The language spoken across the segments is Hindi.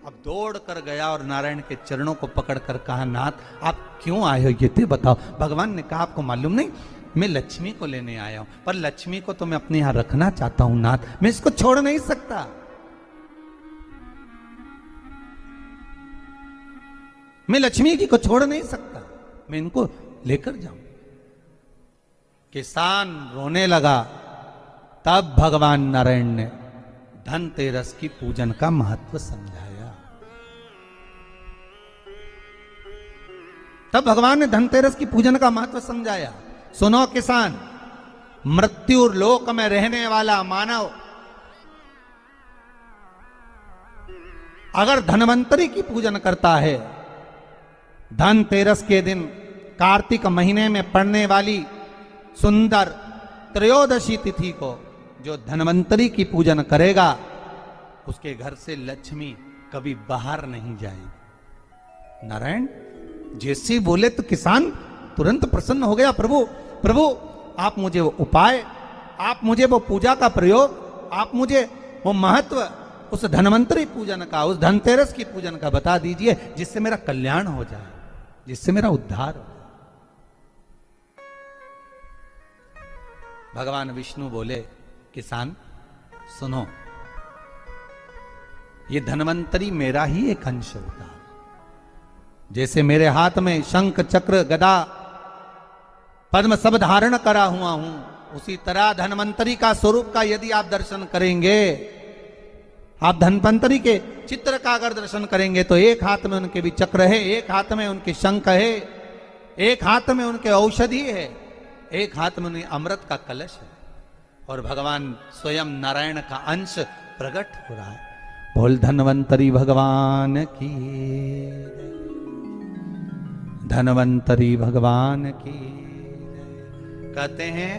अब दौड़ कर गया और नारायण के चरणों को पकड़कर कहा, नाथ आप क्यों आए हो ये तो बताओ। भगवान ने कहा, आपको मालूम नहीं, मैं लक्ष्मी को लेने आया हूं, पर लक्ष्मी को तो मैं अपने यहां रखना चाहता हूं नाथ, मैं इसको छोड़ नहीं सकता। मैं लक्ष्मी जी को छोड़ नहीं सकता, मैं इनको लेकर जाऊं। किसान रोने लगा। तब भगवान नारायण ने धनतेरस की पूजन का महत्व समझाया। तब भगवान ने धनतेरस की पूजन का महत्व समझाया। सुनो किसान, मृत्यु लोक में रहने वाला मानव अगर धनवंतरी की पूजन करता है, धनतेरस के दिन कार्तिक महीने में पड़ने वाली सुंदर त्रयोदशी तिथि को जो धनवंतरी की पूजन करेगा, उसके घर से लक्ष्मी कभी बाहर नहीं जाएगी। नारायण जैसे बोले तो किसान तुरंत प्रसन्न हो गया। प्रभु प्रभु आप मुझे वो उपाय, आप मुझे वो पूजा का प्रयोग, आप मुझे वो महत्व उस धनवंतरी पूजन का, उस धनतेरस की पूजन का बता दीजिए, जिससे मेरा कल्याण हो जाए, जिससे मेरा उद्धार हो। भगवान विष्णु बोले, किसान सुनो, ये धनवंतरी मेरा ही एक अंश होता है। जैसे मेरे हाथ में शंख चक्र गदा पद्म सब धारण करा हुआ हूं, उसी तरह धनवंतरी का स्वरूप का यदि आप दर्शन करेंगे, आप धनवंतरी के चित्र का अगर दर्शन करेंगे, तो एक हाथ में उनके भी चक्र है, एक हाथ में उनके शंख है, एक हाथ में उनके औषधि है, एक हाथ में उन्हें अमृत का कलश है, और भगवान स्वयं नारायण का अंश प्रकट हो रहा है। बोल धनवंतरी भगवान की, धनवंतरी भगवान की। कहते हैं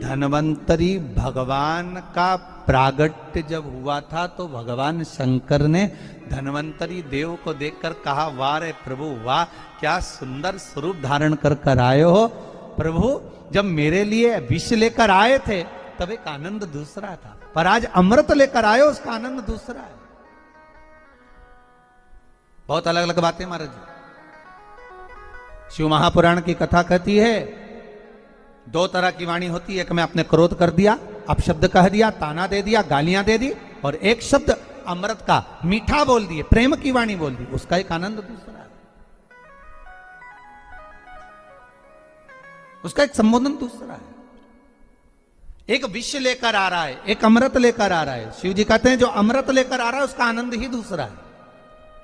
धनवंतरी भगवान का प्रागट्य जब हुआ था, तो भगवान शंकर ने धनवंतरी देव को देखकर कहा, वाह रे प्रभु वाह, क्या सुंदर स्वरूप धारण कर कर आए हो प्रभु। जब मेरे लिए विष लेकर आए थे तब एक आनंद दूसरा था, पर आज अमृत लेकर आए हो, उसका आनंद दूसरा है। बहुत अलग अलग बातें महाराज जी। शिव महापुराण की कथा कहती है, दो तरह की वाणी होती है, एक में आपने क्रोध कर दिया, अपशब्द कह दिया, ताना दे दिया, गालियां दे दी, और एक शब्द अमृत का मीठा बोल दिए, प्रेम की वाणी बोल दी, उसका एक आनंद दूसरा है, उसका एक संबोधन दूसरा है। एक विष लेकर आ रहा है, एक अमृत लेकर आ रहा है। शिव जी कहते हैं जो अमृत लेकर आ रहा है उसका आनंद ही दूसरा है,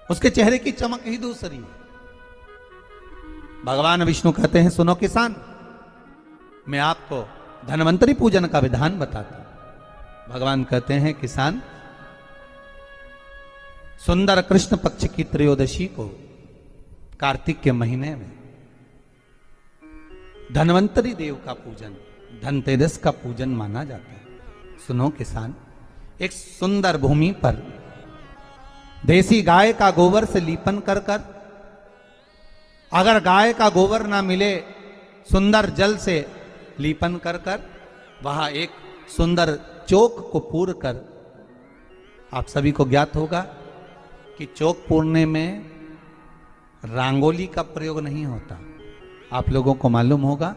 उसके चेहरे की चमक ही दूसरी है। भगवान विष्णु कहते हैं, सुनो किसान, मैं आपको धनवंतरी पूजन का विधान बताता हूं। भगवान कहते हैं, किसान सुंदर कृष्ण पक्ष की त्रयोदशी को कार्तिक के महीने में धनवंतरी देव का पूजन, धनतेरस का पूजन माना जाता है। सुनो किसान, एक सुंदर भूमि पर देसी गाय का गोबर से लीपन कर कर, अगर गाय का गोबर ना मिले, सुंदर जल से लीपन कर कर, वहां एक सुंदर चौक को पूर कर, आप सभी को ज्ञात होगा कि चौक पूरने में रंगोली का प्रयोग नहीं होता। आप लोगों को मालूम होगा,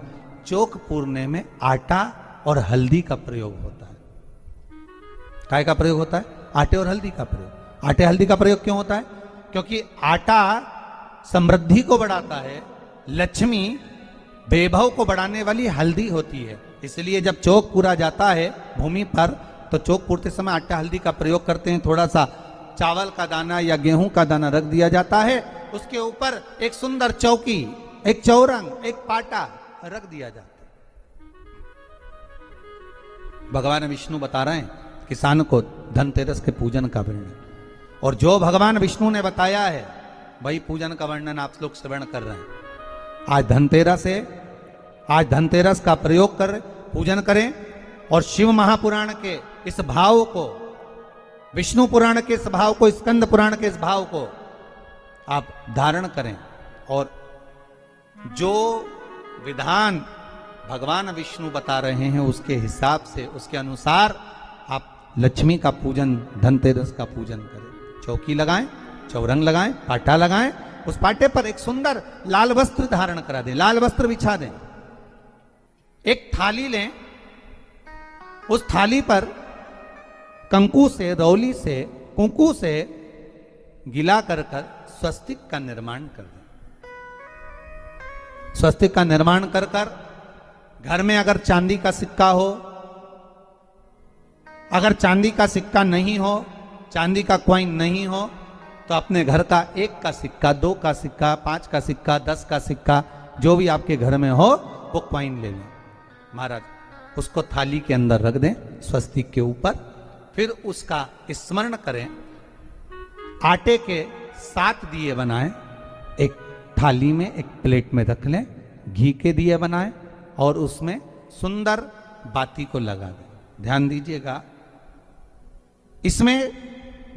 चौक पूरने में आटा और हल्दी का प्रयोग होता है। काय का प्रयोग होता है? आटे और हल्दी का प्रयोग। आटे हल्दी का प्रयोग क्यों होता है? क्योंकि आटा समृद्धि को बढ़ाता है, लक्ष्मी वैभव को बढ़ाने वाली हल्दी होती है। इसलिए जब चौक पूरा जाता है भूमि पर, तो चौक पूरते समय आटा हल्दी का प्रयोग करते हैं। थोड़ा सा चावल का दाना या गेहूं का दाना रख दिया जाता है, उसके ऊपर एक सुंदर चौकी, एक चौरंग, एक पाटा रख दिया जाता है। भगवान विष्णु बता रहे हैं किसान को धनतेरस के पूजन का वर्णन, और जो भगवान विष्णु ने बताया है वही पूजन का वर्णन आप लोग श्रवण कर रहे हैं। आज धनतेरस है, आज धनतेरस का प्रयोग कर पूजन करें, और शिव महापुराण के इस भाव को, विष्णु पुराण के इस भाव को, स्कंद पुराण के इस भाव को आप धारण करें, और जो विधान भगवान विष्णु बता रहे हैं उसके हिसाब से, उसके अनुसार आप लक्ष्मी का पूजन, धनतेरस का पूजन करें। चौकी लगाएं, चौरंग लगाएं, पाटा लगाएं, उस पाटे पर एक सुंदर लाल वस्त्र धारण करा दें, लाल वस्त्र बिछा दें। एक थाली लें, उस थाली पर कंकु से, रौली से, कुंकू से गिला कर स्वस्तिक का निर्माण कर दें। स्वस्तिक का निर्माण कर घर में अगर चांदी का सिक्का हो, अगर चांदी का सिक्का नहीं हो, चांदी का कॉइन नहीं हो, तो अपने घर का 1 का सिक्का, 2 का सिक्का, 5 का सिक्का, 10 का सिक्का, जो भी आपके घर में हो वो कॉइन ले लें महाराज, उसको थाली के अंदर रख दें स्वस्तिक के ऊपर। फिर उसका स्मरण करें, आटे के 7 दिए बनाएं, एक थाली में, एक प्लेट में रख लें, घी के दिए बनाएं और उसमें सुंदर बाती को लगा दें। ध्यान दीजिएगा, इसमें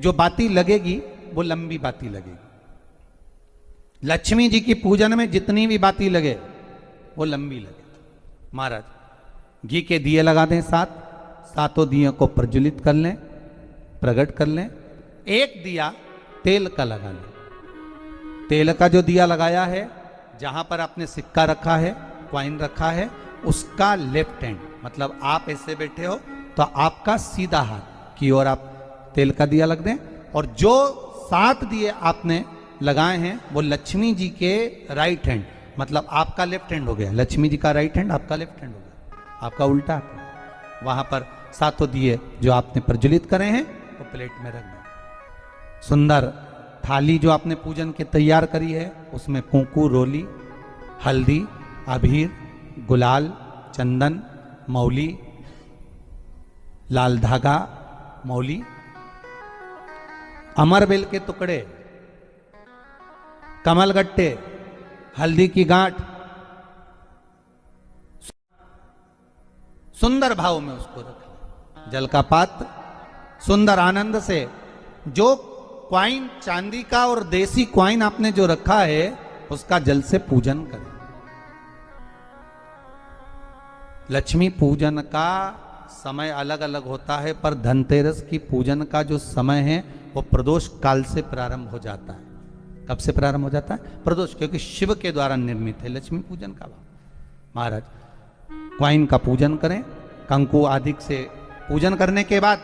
जो बाती लगेगी वो लंबी बाती लगेगी। लक्ष्मी जी की पूजन में जितनी भी बाती लगे वो लंबी लगे। महाराज घी के दिए लगा दें 7, सातों दिए को प्रज्वलित कर लें, प्रकट कर लें। एक दिया तेल का लगा लें। तेल का जो दिया लगाया है, जहां पर आपने सिक्का रखा है, कॉइन रखा है, उसका लेफ्ट हैंड, मतलब आप ऐसे बैठे हो तो आपका सीधा हाथ की ओर आप तेल का दिया लग दें। और जो 7 दिए आपने लगाए हैं वो लक्ष्मी जी के राइट हैंड, मतलब आपका लेफ्ट हैंड हो गया, लक्ष्मी जी का राइट हैंड, आपका लेफ्ट हैंड हो गया, आपका उल्टा हाथ। वहां पर 7 दिए जो आपने प्रज्वलित करे हैं वो प्लेट में रख दें। सुंदर थाली जो आपने पूजन के तैयार करी है, उसमें कुंकू, रोली, हल्दी, अबीर, गुलाल, चंदन, मौली, लाल धागा, मौली, अमरबेल के टुकड़े, कमलगट्टे, हल्दी की गांठ, सुंदर भाव में उसको रखें। जल का पात्र सुंदर आनंद से, जो क्वाइन चांदी का और देसी क्वाइन आपने जो रखा है उसका जल से पूजन करें। लक्ष्मी पूजन का समय अलग अलग होता है, पर धनतेरस की पूजन का जो समय है वो प्रदोष काल से प्रारंभ हो जाता है। कब से प्रारंभ हो जाता है? प्रदोष, क्योंकि शिव के द्वारा निर्मित है लक्ष्मी पूजन का भाव। महाराज क्वाइन का पूजन करें, कंकु आदि से पूजन करने के बाद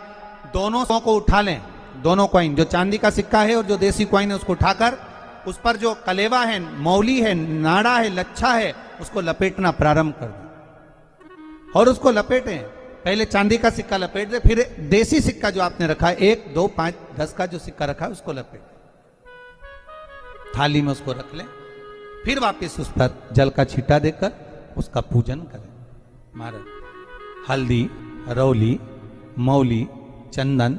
दोनों को उठा लें। दोनों क्वाइन, जो चांदी का सिक्का है और जो देसी क्वाइन है, उसको उठाकर उस पर जो कलेवा है, मौली है, नाड़ा है, लच्छा है, उसको लपेटना प्रारंभ कर दें और उसको लपेटें। पहले चांदी का सिक्का लपेट दे, फिर देसी सिक्का जो आपने रखा है 1, 2, 5, 10 का जो सिक्का रखा है उसको लपेट थाली में उसको रख लें। फिर वापस उस पर जल का छींटा देकर उसका पूजन करें। महाराज हल्दी, रौली, मौली, चंदन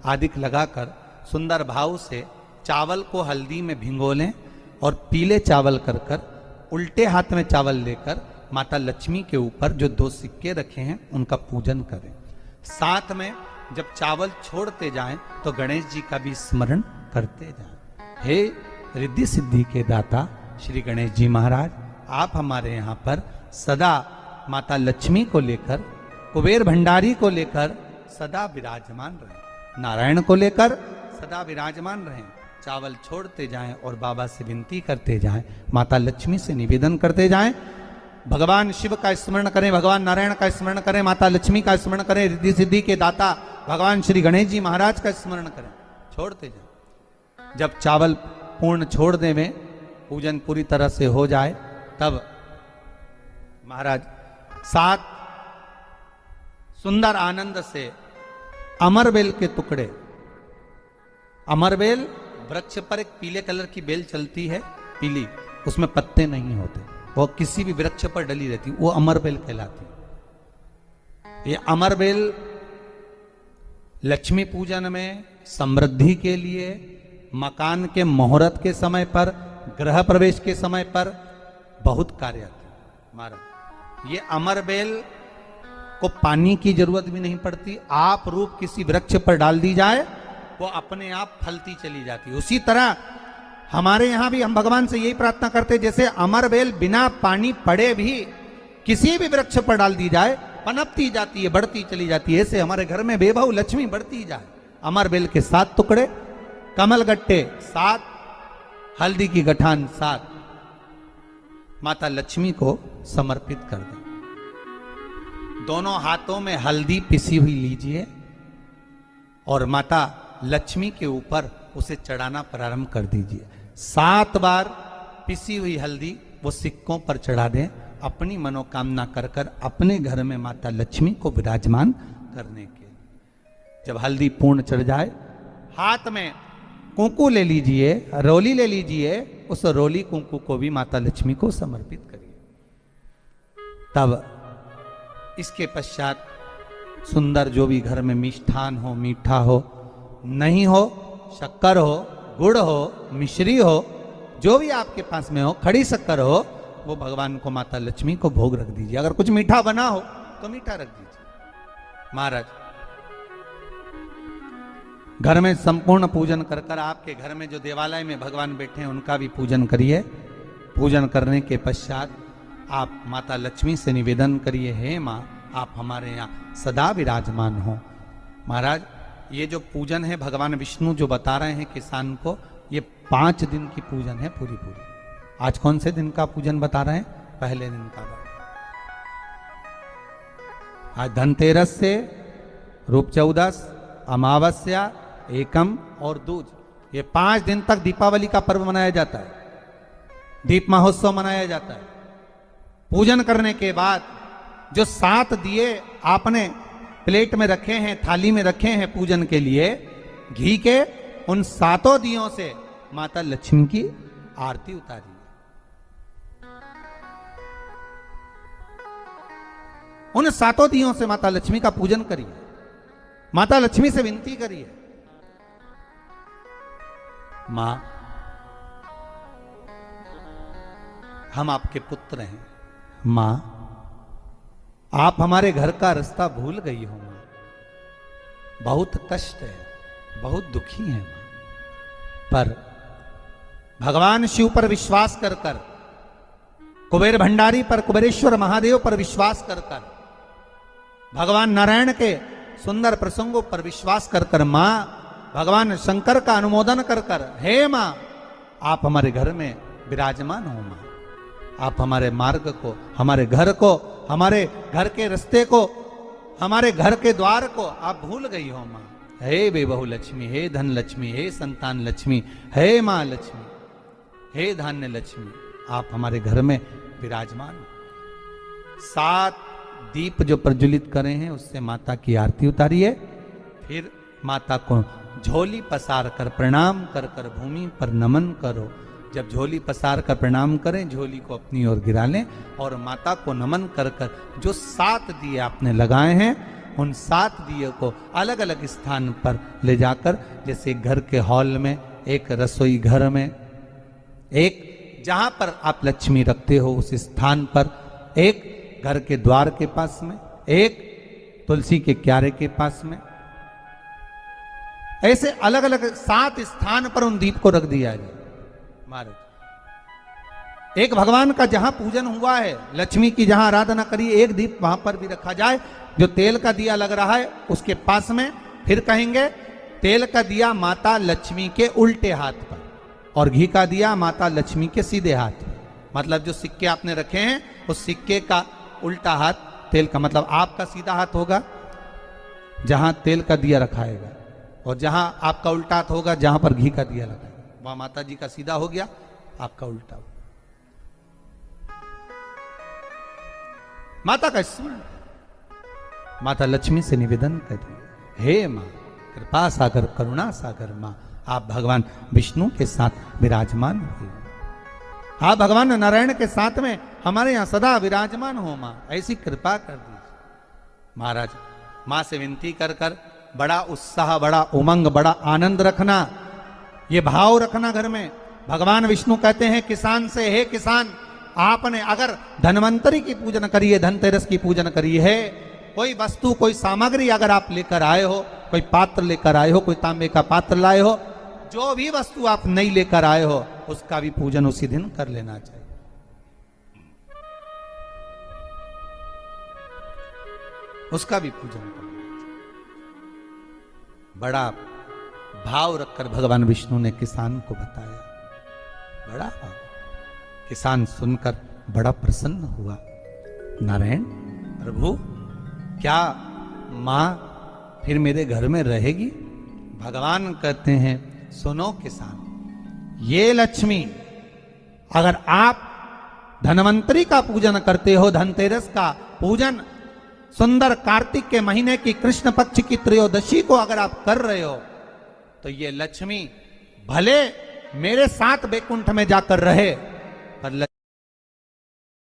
आदि लगाकर सुंदर भाव से चावल को हल्दी में भिगो लें और पीले चावल कर उल्टे हाथ में चावल लेकर माता लक्ष्मी के ऊपर जो 2 सिक्के रखे हैं उनका पूजन करें। साथ में जब चावल छोड़ते जाएं तो गणेश जी का भी स्मरण करते जाएं। हे रिद्धि सिद्धि के दाता श्री गणेश जी महाराज, आप हमारे यहाँ पर सदा माता लक्ष्मी को लेकर, कुबेर भंडारी को लेकर सदा विराजमान रहें, नारायण को लेकर सदा विराजमान रहें। चावल छोड़ते जाएं और बाबा से विनती करते जाएं, माता लक्ष्मी से निवेदन करते जाएं। भगवान शिव का स्मरण करें, भगवान नारायण का स्मरण करें, माता लक्ष्मी का स्मरण करें, रिद्धि सिद्धि के दाता भगवान श्री गणेश जी महाराज का स्मरण करें। छोड़ते जाएं। जब चावल पूर्ण छोड़ देवें, पूजन पूरी तरह से हो जाए, तब महाराज 7 सुंदर आनंद से अमरबेल के टुकड़े, अमरबेल वृक्ष पर एक पीले कलर की बेल चलती है, पीली, उसमें पत्ते नहीं होते, वो किसी भी वृक्ष पर डली रहती, वो अमरबेल कहलाती। ये अमरबेल लक्ष्मी पूजन में, समृद्धि के लिए, मकान के मुहूर्त के समय पर, गृह प्रवेश के समय पर बहुत कार्य आते हैं। महाराज ये अमरबेल को पानी की जरूरत भी नहीं पड़ती, आप रूप किसी वृक्ष पर डाल दी जाए वो अपने आप फलती चली जाती है। उसी तरह हमारे यहां भी हम भगवान से यही प्रार्थना करते हैं, जैसे अमरबेल बिना पानी पड़े भी किसी भी वृक्ष पर डाल दी जाए पनपती जाती है, बढ़ती चली जाती है, ऐसे हमारे घर में बेबहू लक्ष्मी बढ़ती जाए। अमरबेल के 7 टुकड़े कमल गट्टे 7, हल्दी की गठान 7 माता लक्ष्मी को समर्पित कर दें। दोनों हाथों में हल्दी पिसी हुई लीजिए और माता लक्ष्मी के ऊपर उसे चढ़ाना प्रारंभ कर दीजिए। 7 बार पिसी हुई हल्दी वो सिक्कों पर चढ़ा दें, अपनी मनोकामना कर कर अपने घर में माता लक्ष्मी को विराजमान करने के। जब हल्दी पूर्ण चढ़ जाए, हाथ में कुंकू ले लीजिए, रोली ले लीजिए, उस रोली कुंकू को भी माता लक्ष्मी को समर्पित करिए। तब इसके पश्चात सुंदर जो भी घर में मिष्ठान हो, मीठा हो, नहीं हो, शक्कर हो, गुड़ हो, मिश्री हो, जो भी आपके पास में हो, खड़ी शक्कर हो, वो भगवान को माता लक्ष्मी को भोग रख दीजिए। अगर कुछ मीठा बना हो तो मीठा रख दीजिए। महाराज घर में संपूर्ण पूजन कर कर आपके घर में जो देवालय में भगवान बैठे हैं उनका भी पूजन करिए। पूजन करने के पश्चात आप माता लक्ष्मी से निवेदन करिए, हे माँ आप हमारे यहाँ सदा विराजमान हो। महाराज ये जो पूजन है भगवान विष्णु जो बता रहे हैं किसान को, ये 5 दिन की पूजन है पूरी। आज कौन से दिन का पूजन बता रहे हैं? पहले दिन का। आज धनतेरस से रूप चौदस, अमावस्या, एकम और दूज, ये 5 दिन तक दीपावली का पर्व मनाया जाता है, दीप महोत्सव मनाया जाता है। पूजन करने के बाद जो 7 दिए आपने प्लेट में रखे हैं, थाली में रखे हैं पूजन के लिए, घी के उन 7 दियों से माता लक्ष्मी की आरती उतारिए। उन 7 दियों से माता लक्ष्मी का पूजन करिए। माता लक्ष्मी से विनती करिए, मां हम आपके पुत्र हैं, मां आप हमारे घर का रास्ता भूल गई हो, मां बहुत कष्ट है, बहुत दुखी है मां। पर भगवान शिव पर विश्वास कर कर, कुबेर भंडारी पर, कुबेरेश्वर महादेव पर विश्वास कर कर, भगवान नारायण के सुंदर प्रसंगों पर विश्वास कर कर, मां भगवान शंकर का अनुमोदन कर कर, हे मां आप हमारे घर में विराजमान हो, मां आप हमारे मार्ग को, हमारे घर को, हमारे घर के रास्ते को, हमारे घर के द्वार को आप भूल गई हो मां। हे बेबहू लक्ष्मी, हे धन लक्ष्मी, हे संतान लक्ष्मी, हे मां लक्ष्मी, हे धान्य लक्ष्मी, आप हमारे घर में विराजमान हो। 7 दीप जो प्रज्वलित करे हैं उससे माता की आरती उतारिए। फिर माता को झोली पसार कर प्रणाम कर कर भूमि पर नमन करो। जब झोली पसार कर प्रणाम करें, झोली को अपनी ओर गिरा लें और माता को नमन कर कर जो 7 दिए आपने लगाए हैं उन 7 दिए को अलग अलग स्थान पर ले जाकर, जैसे घर के हॉल में, एक रसोई घर में, एक जहां पर आप लक्ष्मी रखते हो उस स्थान पर, एक घर के द्वार के पास में, एक तुलसी के क्यारे के पास में, ऐसे अलग अलग 7 स्थान पर उन दीप को रख दिया जाए। महाराज एक भगवान का जहां पूजन हुआ है, लक्ष्मी की जहां आराधना करी, एक दीप वहां पर भी रखा जाए। जो तेल का दिया लग रहा है उसके पास में, फिर कहेंगे तेल का दिया माता लक्ष्मी के उल्टे हाथ पर और घी का दिया माता लक्ष्मी के सीधे हाथ पर। मतलब जो सिक्के आपने रखे हैं उस सिक्के का उल्टा हाथ तेल का, मतलब आपका सीधा हाथ होगा जहां तेल का दिया रखाएगा, और जहां आपका उल्टा हाथ होगा जहां पर घी का दिया लगाएगा, वहां माता जी का सीधा हो गया, आपका उल्टा हो। माता का स्मरण, माता लक्ष्मी से निवेदन करिए, हे मां कृपा सागर, करुणा सागर मां, आप भगवान विष्णु के साथ विराजमान हुए, आप भगवान नारायण के साथ में हमारे यहां सदा विराजमान हो मां, ऐसी कृपा कर दीजिए। महाराज मां से विनती कर कर बड़ा उत्साह, बड़ा उमंग, बड़ा आनंद रखना, ये भाव रखना घर में। भगवान विष्णु कहते हैं किसान से, हे किसान आपने अगर धनवंतरी की पूजन करी है, धनतेरस की पूजन करी है, कोई वस्तु, कोई सामग्री अगर आप लेकर आए हो, कोई पात्र लेकर आए हो, कोई तांबे का पात्र लाए हो, जो भी वस्तु आप नहीं लेकर आए हो उसका भी पूजन उसी दिन कर लेना चाहिए। उसका भी पूजन करना चाहिए। बड़ा भाव रखकर भगवान विष्णु ने किसान को बताया। बड़ा भाव। किसान सुनकर बड़ा प्रसन्न हुआ। नारायण प्रभु, क्या मां फिर मेरे घर में रहेगी? भगवान कहते हैं, सुनो किसान, ये लक्ष्मी, अगर आप धनवंतरी का पूजन करते हो, धनतेरस का पूजन सुंदर कार्तिक के महीने की कृष्ण पक्ष की त्रयोदशी को अगर आप कर रहे हो, तो ये लक्ष्मी भले मेरे साथ बैकुंठ में जाकर रहे,